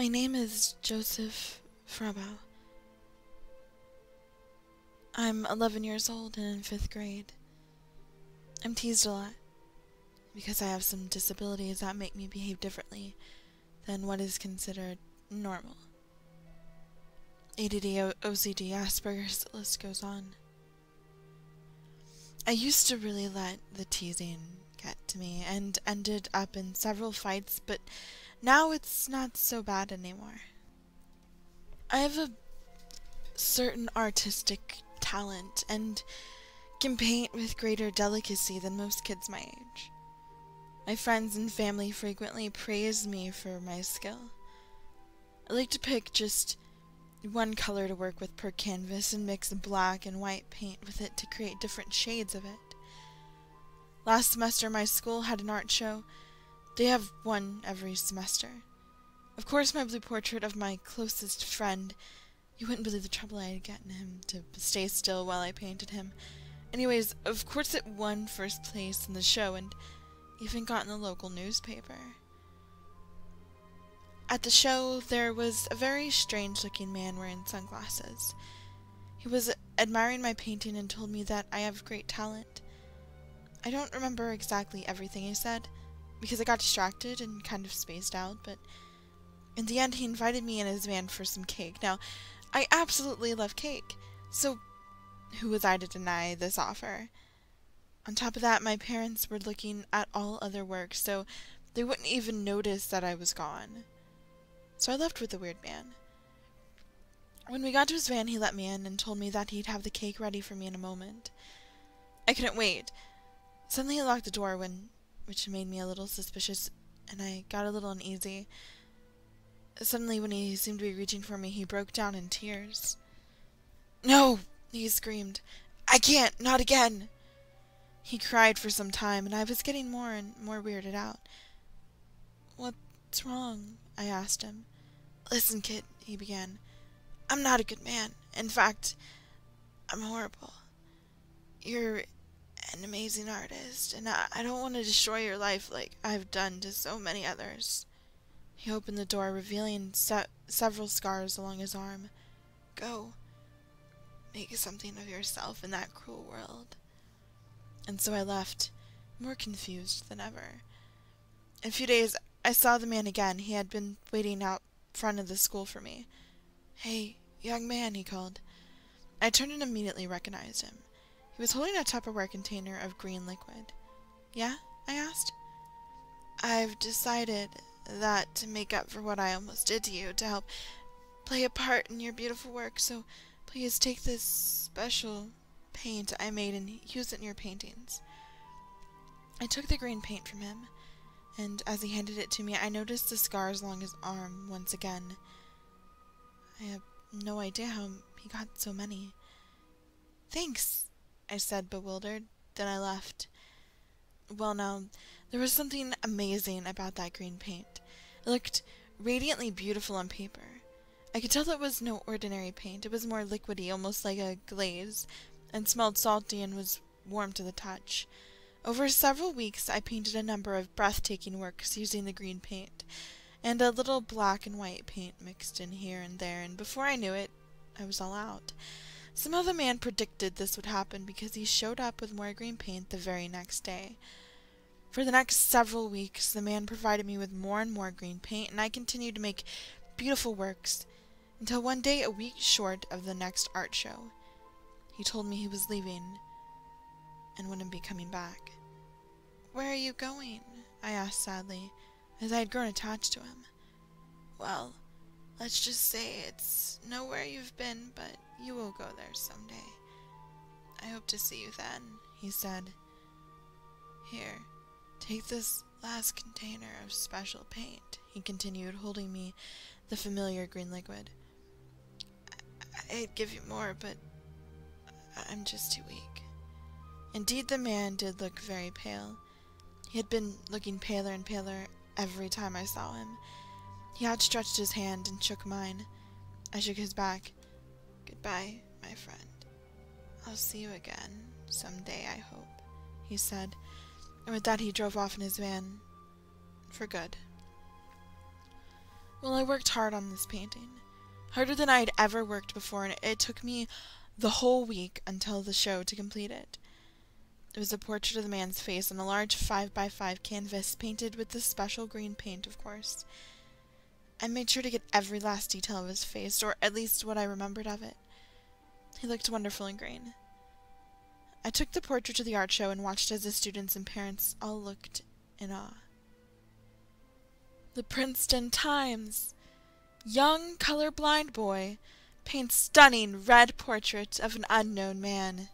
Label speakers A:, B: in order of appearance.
A: My name is Joseph Frabau. I'm 11 years old and in 5th grade. I'm teased a lot because I have some disabilities that make me behave differently than what is considered normal. ADD, OCD, Asperger's, the list goes on. I used to really let the teasing get to me and ended up in several fights, but now it's not so bad anymore. I have a certain artistic talent and can paint with greater delicacy than most kids my age. My friends and family frequently praise me for my skill. I like to pick just one color to work with per canvas and mix black and white paint with it to create different shades of it. Last semester my school had an art show. They have one every semester. Of course my blue portrait of my closest friend, you wouldn't believe the trouble I had gotten him to stay still while I painted him. Anyways, of course it won first place in the show and even got in the local newspaper. At the show, there was a very strange-looking man wearing sunglasses. He was admiring my painting and told me that I have great talent. I don't remember exactly everything he said, because I got distracted and kind of spaced out, but in the end he invited me in his van for some cake. Now, I absolutely love cake, so who was I to deny this offer? On top of that, my parents were looking at all other work, so they wouldn't even notice that I was gone. So I left with the weird man. When we got to his van, he let me in and told me that he'd have the cake ready for me in a moment. I couldn't wait. Suddenly he locked the door, which made me a little suspicious, and I got a little uneasy. Suddenly, when he seemed to be reaching for me, he broke down in tears. "No!" he screamed. "I can't! Not again!" He cried for some time, and I was getting more and more weirded out. "What's wrong?" I asked him. "Listen, kid," he began. "I'm not a good man. In fact, I'm horrible. You're an amazing artist, and I don't want to destroy your life like I've done to so many others." He opened the door, revealing several scars along his arm. "Go. Make something of yourself in that cruel world." And so I left, more confused than ever. In a few days, I saw the man again. He had been waiting out front of the school for me. "Hey, young man," he called. I turned and immediately recognized him. He was holding a Tupperware container of green liquid. "Yeah?" I asked. "I've decided that to make up for what I almost did to you, to help play a part in your beautiful work, so please take this special paint I made and use it in your paintings." I took the green paint from him, and as he handed it to me, I noticed the scars along his arm once again. I have no idea how he got so many. "Thanks," I said, bewildered. Then I left. Well, now, there was something amazing about that green paint. It looked radiantly beautiful on paper. I could tell it was no ordinary paint. It was more liquidy, almost like a glaze, and smelled salty and was warm to the touch. Over several weeks, I painted a number of breathtaking works using the green paint, and a little black and white paint mixed in here and there, and before I knew it, I was all out. Somehow the man predicted this would happen because he showed up with more green paint the very next day. For the next several weeks, the man provided me with more and more green paint, and I continued to make beautiful works, until one day, a week short of the next art show, he told me he was leaving and wouldn't be coming back. "Where are you going?" I asked sadly, as I had grown attached to him. "Well, let's just say it's nowhere you've been, but you will go there someday. I hope to see you then," he said. "Here, take this last container of special paint," he continued, holding me the familiar green liquid. "I'd give you more, but I'm just too weak." Indeed, the man did look very pale. He had been looking paler and paler every time I saw him. He outstretched his hand and shook mine. I shook his back. "Goodbye, my friend. I'll see you again someday, I hope," he said, and with that he drove off in his van. For good. Well, I worked hard on this painting. Harder than I'd ever worked before, and it took me the whole week until the show to complete it. It was a portrait of the man's face on a large 5x5 canvas, painted with this special green paint, of course. I made sure to get every last detail of his face, or at least what I remembered of it. He looked wonderful in green. I took the portrait to the art show and watched as the students and parents all looked in awe. The Princeton Times! Young colorblind boy paints stunning red portrait of an unknown man.